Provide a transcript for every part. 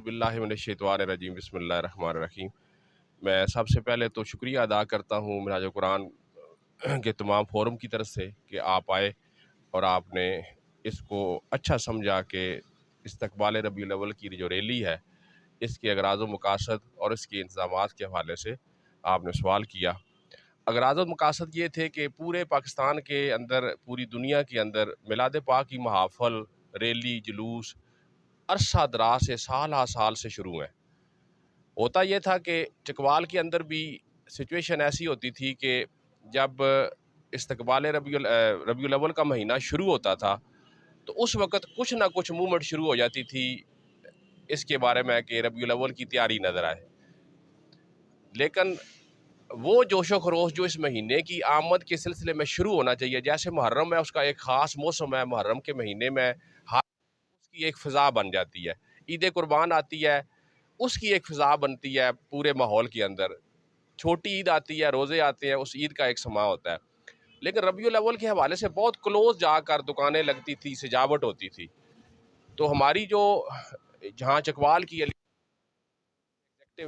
औज़ुबिल्लाहि मिनश्शैतानिर्रजीम बिस्मिल्लाहिर्रहमानिर्रहीम। मैं सबसे पहले तो शुक्रिया अदा करता हूँ मिनाज कुरान के तमाम फ़ोरम की तरफ से कि आप आए और आपने इसको अच्छा समझा कि इस्तक़बाल रबीउल अव्वल की जो रैली है, इसके अगराज़ व मकासद और इसके इंतज़ामात के हवाले से आपने सवाल किया। अगराज़ व मकासद ये थे कि पूरे पाकिस्तान के अंदर, पूरी दुनिया के अंदर मिलाद पाक की महाफ़ल, रैली, जुलूस अरसा दराज से साल हा साल से शुरू हैं। होता ये था कि चकवाल के अंदर भी सिचुएशन ऐसी होती थी कि जब इस्तक़बाल रबीउल अव्वल का महीना शुरू होता था, तो उस वक़्त कुछ ना कुछ मूवमेंट शुरू हो जाती थी इसके बारे में कि रबीउल अव्वल की तैयारी नज़र आए। लेकिन वो जोशो खरोश जो इस महीने की आमद के सिलसिले में शुरू होना चाहिए, जैसे मुहर्रम है, उसका एक ख़ास मौसम है, मुहर्रम के महीने में हर उसकी एक फ़िज़ा बन जाती है। ईद कुर्बान आती है, उसकी एक फ़िज़ा बनती है पूरे माहौल के अंदर। छोटी ईद आती है, रोज़े आते हैं, उस ईद का एक समा होता है। लेकिन रबीउल अव्वल के हवाले से बहुत क्लोज़ जाकर दुकानें लगती थी, सजावट होती थी। तो हमारी जो जहाँ चकवाल की एग्जेक्टिव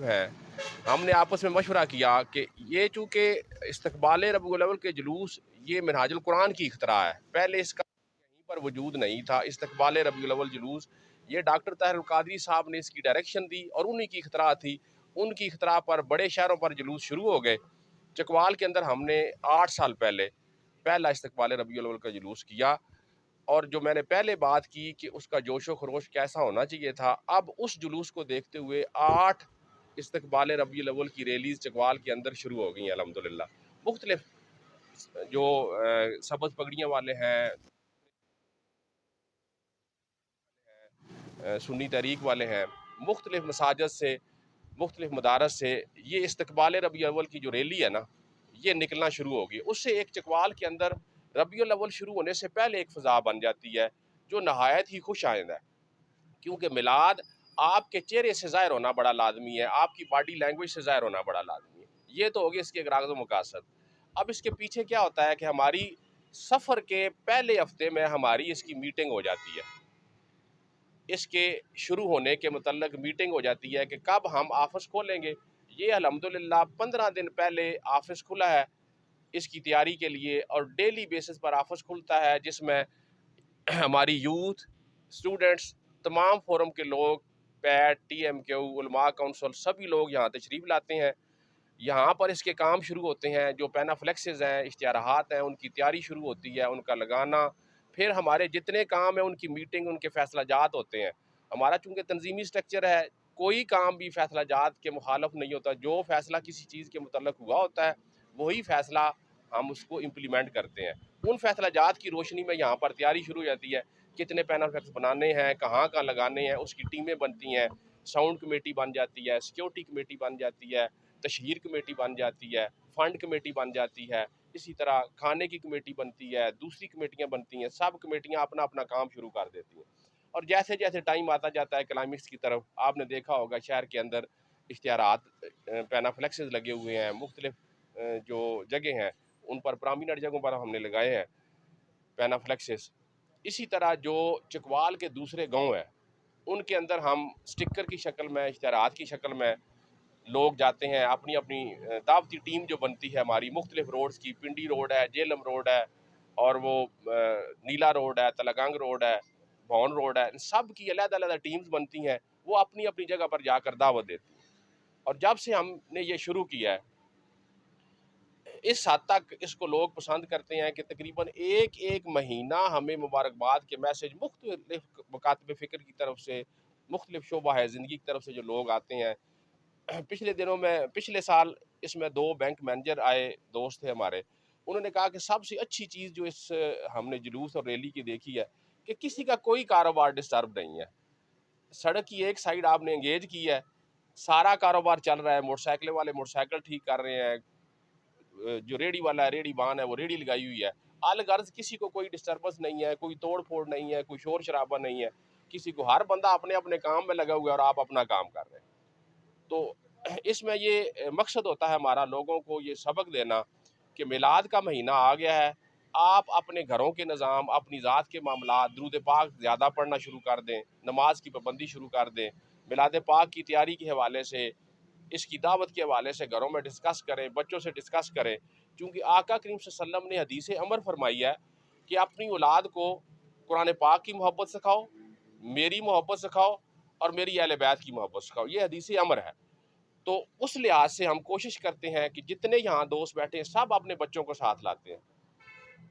है, हमने आपस में मशवरा किया कि ये चूँकि इस्तक़बाल रबीउल अव्वल के जुलूस ये मिनहाजुल कुरान की इख्तिरा है। पहले इसका कहीं पर वजूद नहीं था। इस्तक़बाल रबीउल अव्वल जुलूस ये डॉक्टर ताहिर कादरी साहब ने इसकी डायरेक्शन दी और उन्हीं की इख्तिरा थी। उनकी इख्तिरा पर बड़े शहरों पर जुलूस शुरू हो गए। चकवाल के अंदर हमने 8 साल पहले पहला इस्तक़बाल रबीउल अव्वल का जुलूस किया। और जो मैंने पहले बात की कि उसका जोशो खरोश कैसा होना चाहिए था, अब उस जुलूस को देखते हुए 8 इस्तक़बाल रबीउल अव्वल की रैलीज़ चकवाल के अंदर शुरू हो गई हैं अल्हम्दुलिल्लाह। मुख्तलिफ जो सब्ज़ पगड़ियाँ वाले हैं, सुन्नी तहरीक वाले हैं, मुख्तलिफ मसाजिद से, मुख्तलिफ मदारस से ये इस्तक़बाल रबीउल अव्वल की जो रैली है ना, ये निकलना शुरू होगी। उससे एक चकवाल के अंदर रबीउल अव्वल शुरू होने से पहले एक फ़िज़ा बन जाती है, जो नहायत ही खुश आइंद है। क्योंकि मिलाद आपके चेहरे से ज़ाहिर होना बड़ा लाज़मी है, आपकी बॉडी लैंग्वेज से ज़ाहिर होना बड़ा लाज़मी है। ये तो हो गया इसके अगराज़ व मकासद। अब इसके पीछे क्या होता है कि हमारी सफ़र के पहले हफ़्ते में हमारी इसकी मीटिंग हो जाती है। इसके शुरू होने के मुतल्लिक़ मीटिंग हो जाती है कि कब हम ऑफ़िस खोलेंगे। ये अल्हम्दुलिल्लाह 15 दिन पहले ऑफ़िस खुला है इसकी तैयारी के लिए और डेली बेसिस पर ऑफ़िस खुलता है, जिसमें हमारी यूथ, स्टूडेंट्स, तमाम फ़ोरम के लोग, पैट, टीएमक्यू, उलमा काउंसिल सभी लोग यहाँ तशरीफ़ लाते हैं। यहाँ पर इसके काम शुरू होते हैं, जो पैनाफ्लेक्सेस हैं, इश्तिहारात हैं, उनकी तैयारी शुरू होती है, उनका लगाना। फिर हमारे जितने काम हैं, उनकी मीटिंग, उनके फ़ैसलाजात होते हैं। हमारा चूँकि तंज़ीमी स्ट्रक्चर है, कोई काम भी फ़ैसलाजात के मुखालफ नहीं होता। जो फ़ैसला किसी चीज़ के मुतल्लिक़ हुआ होता है, वही फ़ैसला हम उसको इम्प्लीमेंट करते हैं। उन फ़ैसलाजात की रोशनी में यहाँ पर तैयारी शुरू हो जाती है। कितने पैनाफ्लेक्स बनाने हैं, कहाँ-कहाँ लगाने हैं, उसकी टीमें बनती हैं। साउंड कमेटी बन जाती है, सिक्योरिटी कमेटी बन जाती है, तशहीर कमेटी बन जाती है, फ़ंड कमेटी बन जाती है, इसी तरह खाने की कमेटी बनती है, दूसरी कमेटियाँ बनती हैं, सब कमेटियाँ अपना-अपना काम शुरू कर देती हैं। और जैसे-जैसे टाइम आता जाता है क्लाइमेक्स की तरफ, आपने देखा होगा शहर के अंदर इश्तिहारात पैनाफ्लेक्सेस लगे हुए हैं, मुख्तलिफ जो जगह हैं, उन पर प्रोमिनेंट जगहों पर हमने लगाए हैं पैनाफ्लेक्सेस। इसी तरह जो चकवाल के दूसरे गाँव हैं, उनके अंदर हम स्टिकर की शक्ल में, इश्तिहारात की शक्ल में लोग जाते हैं। अपनी-अपनी दावती टीम जो बनती है हमारी मुख्तलिफ रोड्स की, पिंडी रोड है, जेलम रोड है और वो नीला रोड है, तलगंग रोड है, भौन रोड है, इन सब की अलग-अलग टीम्स बनती हैं। वो अपनी-अपनी जगह पर जाकर दावत देती हैं। और जब से हमने ये शुरू किया है, इस हद तक इसको लोग पसंद करते हैं कि तकरीबन एक-एक महीना हमें मुबारकबाद के मैसेज मुख्तलिफ मकातब फ़िक्र की तरफ से, मुख्तलिफ शोबा है ज़िंदगी की तरफ से जो लोग आते हैं। पिछले साल इसमें 2 बैंक मैनेजर आए, दोस्त थे हमारे। उन्होंने कहा कि सबसे अच्छी चीज़ जो इस हमने जुलूस और रैली की देखी है कि किसी का कोई कारोबार डिस्टर्ब नहीं है। सड़क की एक साइड आपने एंगेज की है, सारा कारोबार चल रहा है, मोटरसाइकिल वाले मोटरसाइकिल ठीक कर रहे हैं, जो रेहड़ी वाला है, रेहड़ी बान है, वो रेहड़ी लगाई हुई है। अलगर्ज़ किसी को कोई डिस्टर्बेंस नहीं है, कोई तोड़-फोड़ नहीं है, कोई शोर-शराबा नहीं है। किसी को हर बंदा अपने-अपने काम में लगा हुआ है और आप अपना काम कर रहे हैं। तो इसमें ये मकसद होता है हमारा लोगों को ये सबक देना कि मिलाद का महीना आ गया है। आप अपने घरों के निज़ाम, अपनी ज़ात के मामलात, दुरूद पाक ज़्यादा पढ़ना शुरू कर दें, नमाज की पाबंदी शुरू कर दें। मिलाद पाक की तैयारी के हवाले से, इसकी दावत के हवाले से घरों में डिस्कस करें, बच्चों से डिस्कस करें। क्योंकि आका करीम सल्लल्लाहु अलैहि वसल्लम ने हदीस अमर फरमाई है कि अपनी औलाद को कुरान पाक की मोहब्बत सिखाओ, मेरी मोहब्बत सिखाओ और मेरी अहले बैत की मोहब्बत सिखाओ। ये हदीस अमर है। तो उस लिहाज से हम कोशिश करते हैं कि जितने यहाँ दोस्त बैठे हैं सब अपने बच्चों को साथ लाते हैं,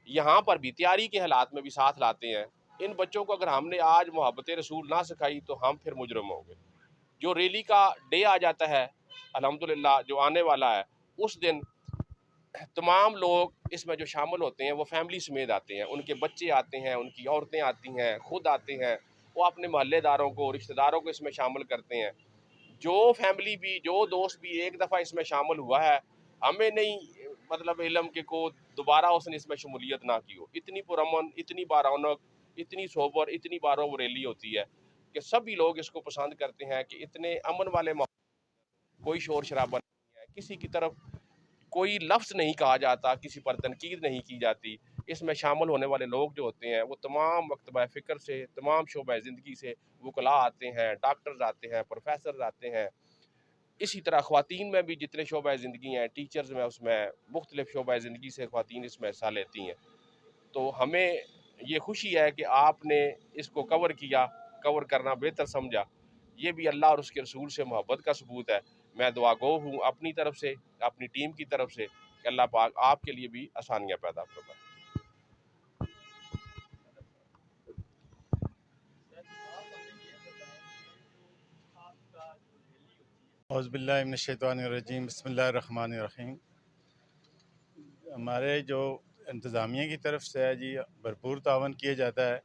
यहाँ पर भी तैयारी के हालात में भी साथ लाते हैं। इन बच्चों को अगर हमने आज मोहब्बत रसूल ना सिखाई तो हम फिर मुजरम होंगे। जो रैली का डे आ जाता है अल्हम्दुलिल्लाह जो आने वाला है, उस दिन तमाम लोग इसमें जो शामिल होते हैं वो फैमिली समेत आते हैं, उनके बच्चे आते हैं, उनकी औरतें आती हैं, खुद आते हैं, वो अपने मोहल्लेदारों को, रिश्तेदारों को इसमें शामिल करते हैं। जो फैमिली भी, जो दोस्त भी एक दफ़ा इसमें शामिल हुआ है, हमें नहीं मतलब इल्म के को दोबारा उसने इसमें शमूलियत ना की हो। इतनी पुरअमन, इतनी बारौनक, इतनी सोबर, इतनी बारौवरेली होती है कि सभी लोग इसको पसंद करते हैं कि इतने अमन वाले कोई शोर शराबा नहीं है, किसी की तरफ कोई लफ्ज़ नहीं कहा जाता, किसी पर तनकीद नहीं की जाती। इसमें शामिल होने वाले लोग जो होते हैं वो तमाम मकतबा फ़िक्र से, तमाम शोबा ज़िंदगी से वकला आते हैं, डॉक्टर्स आते हैं, प्रोफेसर आते हैं। इसी तरह ख़वातीन में भी जितने शोबा ज़िंदगी हैं, टीचर्स में उसमें मुख्तलिफ़ शोबा ज़िंदगी से ख़वातीन इसमें हिस्सा लेती हैं। तो हमें ये खुशी है कि आपने इसको कवर किया, कवर करना बेहतर समझा। ये भी अल्लाह और उसके रसूल से मोहब्बत का सबूत है। मैं दुआगो हूँ अपनी तरफ से, अपनी टीम की तरफ से कि अल्लाह पाक आपके लिए भी आसानियाँ पैदा फरमाए। औज़ुबिल्लाहि मिनश्शैतानिर्रजीम बिस्मिल्लाहिर्रहमानिर्रहीम। हमारे जो इंतज़ामिया की तरफ से है जी भरपूर तावन किया जाता है।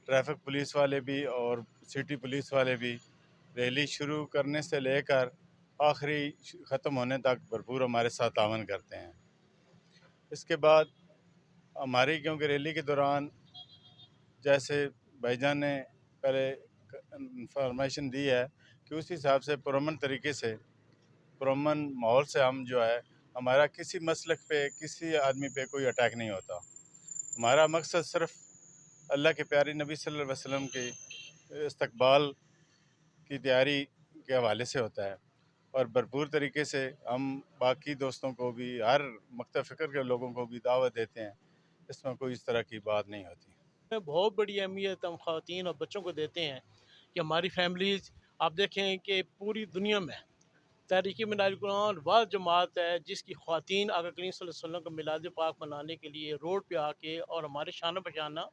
ट्रैफिक पुलिस वाले भी और सिटी पुलिस वाले भी रैली शुरू करने से लेकर आखिरी ख़त्म होने तक भरपूर हमारे साथ तावन करते हैं। इसके बाद हमारी क्योंकि रैली के दौरान जैसे भाईजान ने पहले इंफॉर्मेशन दी है कि उस हिसाब से पुरअमन तरीके से, पुरअमन माहौल से हम जो है, हमारा किसी मसलक पे, किसी आदमी पे कोई अटैक नहीं होता। हमारा मकसद सिर्फ़ अल्लाह के प्यारे नबी सल्लल्लाहु अलैहि वसल्लम के इस्तकबाल की तैयारी के हवाले से होता है। और भरपूर तरीके से हम बाकी दोस्तों को भी, हर मकतब फ़िक्र के लोगों को भी दावत देते हैं। इसमें कोई इस तरह की बात नहीं होती। बहुत बड़ी अहमियत हम ख़वातीन और बच्चों को देते हैं कि हमारी फैमिलीज़, आप देखें कि पूरी दुनिया में तहरीक मिलाद कुरान वह जमात है जिसकी ख़वातीन आका करीम सल्लल्लाहु अलैहि वसल्लम का मिलाद पाक मनाने के लिए रोड पे आके और हमारे शाना बशाना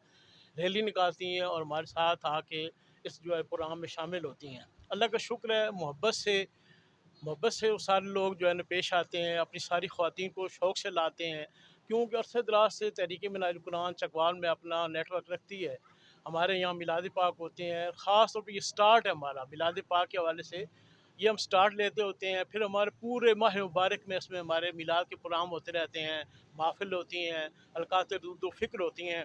रैली निकालती हैं और हमारे साथ आके इस जो है प्रोग्राम में शामिल होती हैं। अल्लाह का शुक्र है, मोहब्बत से वो सारे लोग जो है ना पेश आते हैं, अपनी सारी ख़वातीन को शौक़ से लाते हैं। क्योंकि अरसे दराज से तहरीक मिलाद कुरान चकवाल में अपना नेटवर्क रखती है। हमारे यहाँ मिलाद पाक होते हैं, ख़ास तौर पे ये स्टार्ट है हमारा मिलाद पाक के हवाले से, ये हम स्टार्ट लेते होते हैं। फिर हमारे पूरे माह मुबारक में इसमें हमारे मिलाद के प्रोग्राम होते रहते हैं, महफ़िल होती हैं, हलक़ात दुरूद व फ़िक्र होती हैं।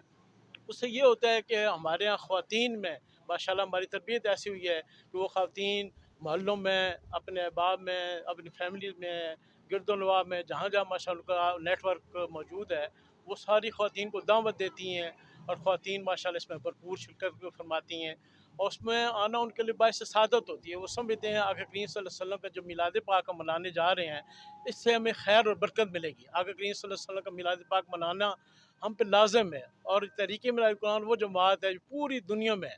उससे ये होता है कि हमारे यहाँ ख़वातीन में माशाल्लाह हमारी तरबियत ऐसी हुई है कि वो ख़वातीन मोहल्लों में, अपने अहबाब में, अपनी फैमिली में, गिरदोनवा में, जहाँ जहाँ माशाल्लाह का नेटवर्क मौजूद है, वो सारी ख़वातीन को दावत देती हैं और ख़वातीन माशाल्लाह इसमें भरपूर शिरकत फरमाती हैं और उसमें आना उनके लिए बाइस सआदत होती है। वो समझते हैं आका करीम सल्लल्लाहु अलैहि वसल्लम का जो मिलाद पाक हम मनाने जा रहे हैं, इससे हमें खैर और बरकत मिलेगी। आका करीम सल्लल्लाहु अलैहि वसल्लम का मिलाद पाक मनाना हम पे लाज़िम है। और तहरीक मिलाद कुरान वो जमात है जो पूरी दुनिया में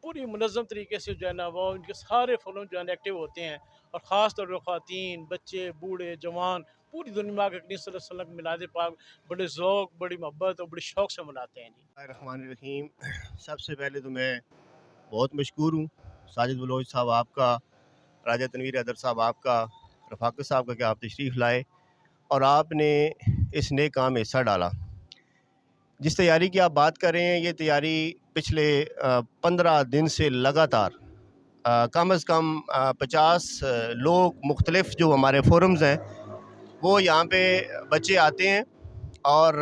पूरी मुनज़्ज़म तरीके से जो है ना वो उनके सारे फ़ोरम जो है ना एक्टिव होते हैं और ख़ास तौर पर ख़वातीन, बच्चे, बूढ़े, जवान पूरी दुनिया में आका करीम सल्लल्लाहु अलैहि वसल्लम मिलाद पाक बड़े ज़ौक़, बड़ी मोहब्बत और बड़े शौक़ से मनाते हैं जी। रहमानिर्रहीम। सबसे पहले तो मैं बहुत मशकूर हूँ साजिद बलोच साहब आपका, राजा तनवीर हैदर साहब आपका, रफ़ाकत साहब का कि आप तशरीफ़ लाए और आपने इस नेक काम में हिस्सा डाला। जिस तैयारी की आप बात कर रहे हैं, ये तैयारी पिछले 15 दिन से लगातार कम अज़ कम 50 लोग मुख्तलिफ़ जो हमारे फोरम्स हैं वो यहाँ पे बच्चे आते हैं और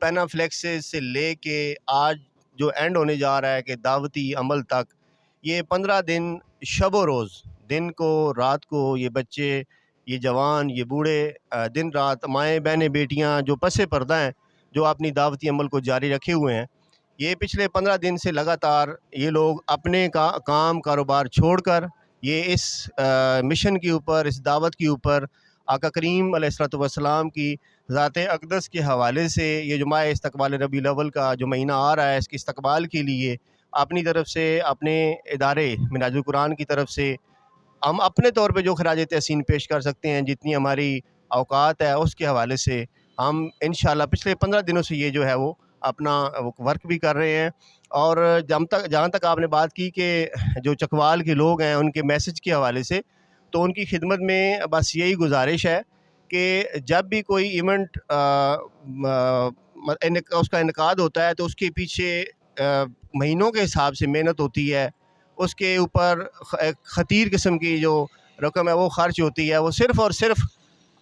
पैनाफ्लेक्सेस से लेके आज जो एंड होने जा रहा है कि दावती अमल तक, ये 15 दिन शब रोज़, दिन को रात को ये बच्चे, ये जवान, ये बूढ़े, दिन रात माएँ बहनें बेटियाँ जो पसे पर्दा हैं, जो अपनी दावती अमल को जारी रखे हुए हैं, ये पिछले 15 दिन से लगातार ये लोग अपने काम कारोबार छोड़कर ये इस मिशन के ऊपर, इस दावत के ऊपर आका करीम अलैहिस्सलातु वस्सलाम की ज़ात अक़दस के हवाले से ये जो माह इस्तक़बाल रबीउल अव्वल का जो महीना आ रहा है, इसके इस्तक़बाल के लिए अपनी तरफ से, अपने इदारे मिनाजुल कुरान की तरफ से हम अपने तौर पे जो खराज तहसीन पेश कर सकते हैं, जितनी हमारी औकात है उसके हवाले से हम इंशाअल्लाह पिछले 15 दिनों से ये जो है वो अपना वर्क भी कर रहे हैं। और जहाँ तक आपने बात की कि जो चकवाल के लोग हैं उनके मैसेज के हवाले से, तो उनकी खिदमत में बस यही गुजारिश है कि जब भी कोई इवेंट उसका इनकाद होता है तो उसके पीछे महीनों के हिसाब से मेहनत होती है, उसके ऊपर ख़तीर किस्म की जो रकम है वो ख़र्च होती है, वो सिर्फ़ और सिर्फ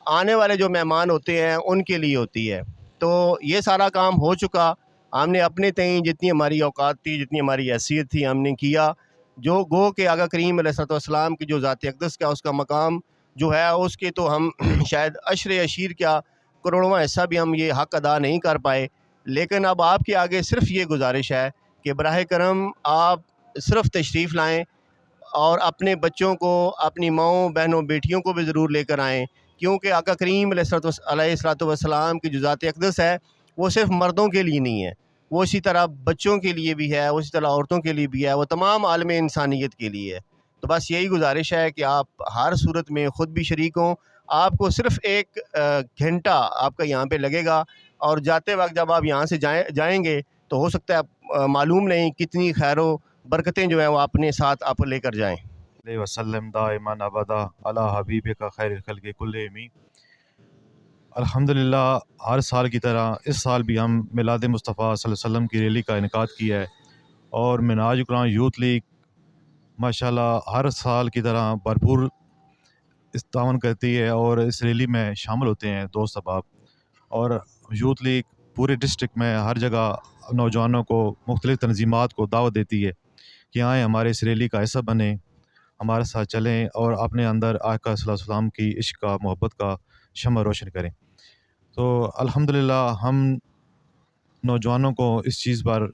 आने वाले जो मेहमान होते हैं उनके लिए होती है। तो ये सारा काम हो चुका, हमने अपने तय जितनी हमारी औकात थी, जितनी हमारी हैसियत थी हमने किया। जो गो के आका करीम अलैहिस्सलाम की जो ज़ात अक़दस का उसका मकाम जो है उसके तो हम शायद अशर अशीर क्या करोड़वां हिस्सा भी हम ये हक़ अदा नहीं कर पाए। लेकिन अब आपके आगे सिर्फ़ ये गुजारिश है कि बराह करम आप सिर्फ़ तशरीफ़ लाएँ और अपने बच्चों को, अपनी माँओं, बहनों, बेटियों को भी ज़रूर लेकर आएँ, क्योंकि आका करीम अलैहिस्सलातु वस्सलाम की जो ज़ात अक़दस है वो सिर्फ़ मर्दों के लिए नहीं है, वो इसी तरह बच्चों के लिए भी है, उसी तरह औरतों के लिए भी है, वो तमाम आलम इंसानियत के लिए है। तो बस यही गुजारिश है कि आप हर सूरत में ख़ुद भी शरीक हों। आपको सिर्फ़ 1 घंटा आपका यहाँ पे लगेगा और जाते वक्त जब आप यहाँ से जाएंगे तो हो सकता है मालूम नहीं कितनी खैरो बरकतें जो हैं वो अपने साथ आप लेकर जाएँ। वसल्लम दाइमान अबदा अला हबीबिका खैरिल खल्क़ि कुल्लिहिम। अल्हम्दुलिल्लाह हर साल की तरह इस साल भी हम मिलाद मुस्तफ़ा सल्लल्लाहु अलैहि वसल्लम की रैली का इनेकाद किया है और मिनाजुल कुरान यूथ लीग माशाल्लाह हर साल की तरह भरपूर तावन करती है और इस रैली में शामिल होते हैं दोस्त अहबाब। और यूथ लीग पूरे डिस्ट्रिक्ट में हर जगह नौजवानों को, मुख्तलिफ़ तंजीमात को दावत देती है कि आएँ हमारे इस रैली का हिस्सा बने, हमारे साथ चलें और अपने अंदर आका सल्लल्लाहु अलैहि वसल्लम की इश्क का, मोहब्बत का शम्मा रोशन करें। तो अल्हम्दुलिल्लाह हम नौजवानों को इस चीज़ पर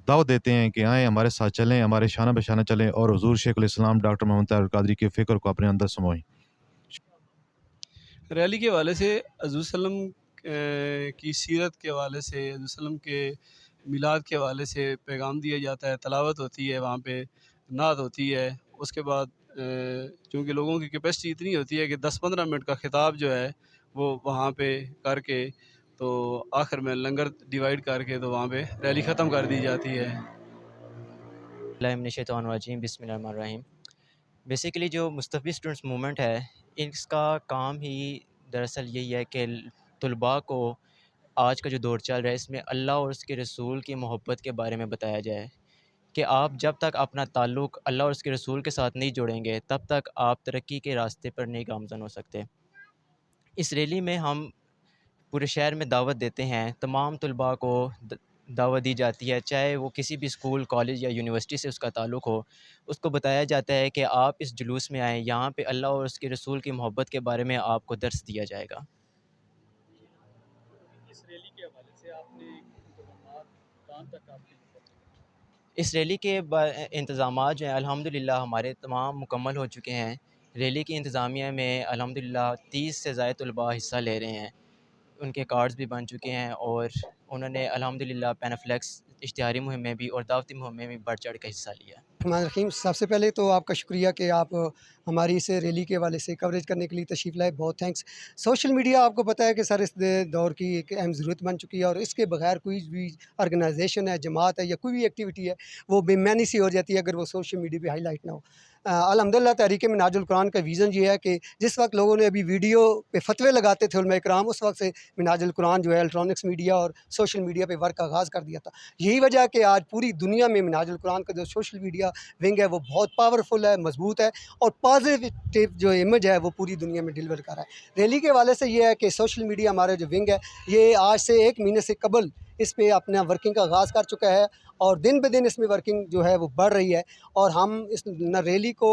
दावत देते हैं कि आएँ हमारे साथ चलें, हमारे शाना बशाना चलें और हुज़ूर शेखुल इस्लाम डॉक्टर मोहम्मद ताहिर कादरी के फ़िक्र को अपने अंदर समाएं। रैली के हवाले से हज़ूर सल्लम की सीरत के हवाले से, हज़ूर सल्लम के मिलाद के हवाले से पैगाम दिया जाता है, तलावत होती है, वहाँ पे नात होती है। उसके बाद चूँकि लोगों की कैपेसिटी इतनी होती है कि 10-15 मिनट का खिताब जो है वो वहाँ पे करके तो आखिर में लंगर डिवाइड करके तो वहाँ पे रैली ख़त्म कर दी जाती है। बिस्मिल्लाहिर्रहमानिर्रहीम। बेसिकली जो मुस्तफ़ी स्टूडेंट्स मूवमेंट है, इसका काम ही दरअसल यही है कि तुलबा को आज का जो दौर चल रहा है इसमें अल्लाह और उसके रसूल की मोहब्बत के बारे में बताया जाए कि आप जब तक अपना ताल्लुक़ अल्लाह और उसके रसूल के साथ नहीं जोड़ेंगे तब तक आप तरक्की के रास्ते पर नहीं गामज़न हो सकते। इस रैली में हम पूरे शहर में दावत देते हैं, तमाम तुलबा को दावत दी जाती है, चाहे वो किसी भी स्कूल, कॉलेज या यूनिवर्सिटी से उसका ताल्लुक़ हो। उसको बताया जाता है कि आप इस जुलूस में आएँ, यहाँ पे अल्लाह और उसके रसूल की मोहब्बत के बारे में आपको दर्स दिया जाएगा। इस रैली के हवाले से आपने इंतज़ामात कहाँ तक आपके इस रैली के इंतज़ामात जो हैं अल्हम्दुलिल्लाह हमारे तमाम मुकम्मल हो चुके हैं। रैली की इंतज़ामिया में अल्हम्दुलिल्लाह 30 से ज़ायद तुलबा हिस्सा ले रहे हैं। उनके कार्ड्स भी बन चुके हैं और उन्होंने अल्हम्दुलिल्लाह पैनाफ्लेक्स इश्तिहारी मुहिम में भी और दावती मुहिम में भी बढ़ चढ़ कर हिस्सा लिया। रहीम, सबसे पहले तो आपका शुक्रिया कि आप हमारी इस रैली के हवाले से कवरेज करने के लिए तशरीफ़ लाए, बहुत थैंक्स। सोशल मीडिया आपको पता है कि सर इस दौर की एक अहम ज़रूरत बन चुकी है और इसके बगैर कोई भी ऑर्गेनाइजेशन है, जमात है या कोई भी एक्टिविटी है वो बेमानी सी हो जाती है अगर वो सोशल मीडिया पे हाईलाइट ना हो। अल्हम्दुलिल्लाह तहरीक मिनाजुल कुरान का विज़न ये है कि जिस वक्त लोगों ने अभी वीडियो पे फतवे लगाते थे उलमा इकराम, उस वक्त से मिनाजुल कुरान जो है इलेक्ट्रॉनिक्स मीडिया और सोशल मीडिया पे वर्क आगाज़ कर दिया था। यही वजह है कि आज पूरी दुनिया में मिनाजुल कुरान का जो सोशल मीडिया विंग है वो बहुत पावरफुल है, मजबूत है और पॉजिटिव जो इमेज है वो पूरी दुनिया में डिलीवर कर रहा है। रैली के हवाले से ये है कि सोशल मीडिया हमारा जो विंग है ये आज से 1 महीने से कबल इस पे अपना वर्किंग का आगाज़ कर चुका है और दिन ब दिन इसमें वर्किंग जो है वो बढ़ रही है और हम इस रैली को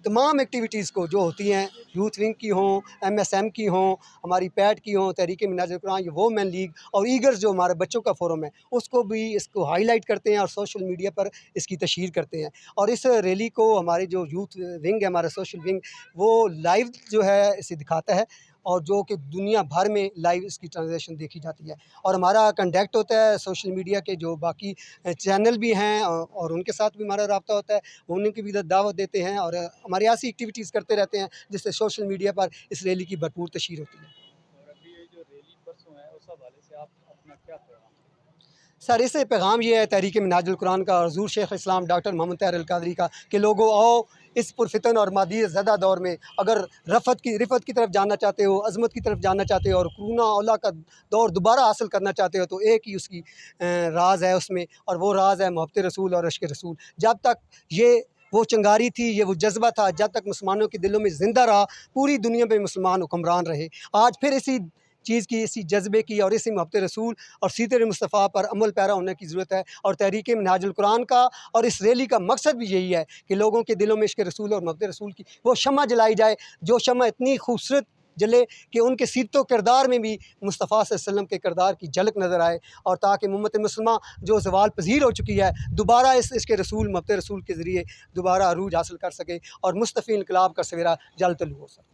तमाम एक्टिविटीज़ को जो होती हैं, यूथ विंग की हों, MSM की हों, हमारी पैट की हों, तहरीक मिनाजुल कुरान, वोमेन लीग और ईगर्स जो हमारे बच्चों का फोरम है, उसको भी इसको हाईलाइट करते हैं और सोशल मीडिया पर इसकी तशहीर करते हैं। और इस रैली को हमारे जो यूथ विंग है, हमारा सोशल विंग, वो लाइव जो है इसे दिखाता है और जो कि दुनिया भर में लाइव इसकी ट्रांजैक्शन देखी जाती है। और हमारा कंटेक्ट होता है सोशल मीडिया के जो बाकी चैनल भी हैं और उनके साथ भी हमारा रब्ता होता है, उनकी भी दावत देते हैं और हमारी ऐसी एक्टिविटीज़ करते रहते हैं जिससे सोशल मीडिया पर इस रैली की भरपूर तशहीर होती है। और अभी ये जो रैली परसों है उस हवाले से आप अपना क्या पैगाम? सर, इससे पैगाम ये है तहरीक मिनाजुल कुरान का और हुज़ूर शेख इस्लाम डॉक्टर मोहम्मद ताहिर अल कादरी का कि लोगों आओ, इस पुरफितन और मादियत ज़दा दौर में अगर रिफ़त की तरफ जाना चाहते हो, अज़मत की तरफ जाना चाहते हो और करूना औला का दौर दोबारा हासिल करना चाहते हो, तो एक ही उसकी राज है उसमें, और वो राज है मोहब्बत रसूल और इश्क़ रसूल। जब तक ये वो चिंगारी थी, ये वो जज्बा था, जब तक मुसलमानों के दिलों में ज़िंदा रहा, पूरी दुनिया में मुसलमान हुक्मरान रहे। आज फिर इसी चीज़ की, इसी जज्बे की और इसी मोहब्बत रसूल और सीरत मुस्तफ़ा पर अमल पैरा होने की ज़रूरत है। और तहरीक मिनहाजुल कुरान का और इस रैली का मकसद भी यही है कि लोगों के दिलों में इश्क़ रसूल और मोहब्बत रसूल की वो शम्मा जलाई जाए, जो शम्मा इतनी खूबसूरत जले कि उनके सीरत व किरदार में भी मुस्तफ़ा सल्लल्लाहु अलैहि वसल्लम के किरदार की झलक नज़र आए, और ताकि उम्मत मुस्लिमा जो ज़वाल पज़ीर हो चुकी है, दोबारा इश्क़ रसूल, मोहब्बत रसूल के ज़रिए दोबारा अरूज हासिल कर सके और मुस्तफ़ी इनकलाब का सवेरा जल्द तलू हो सके।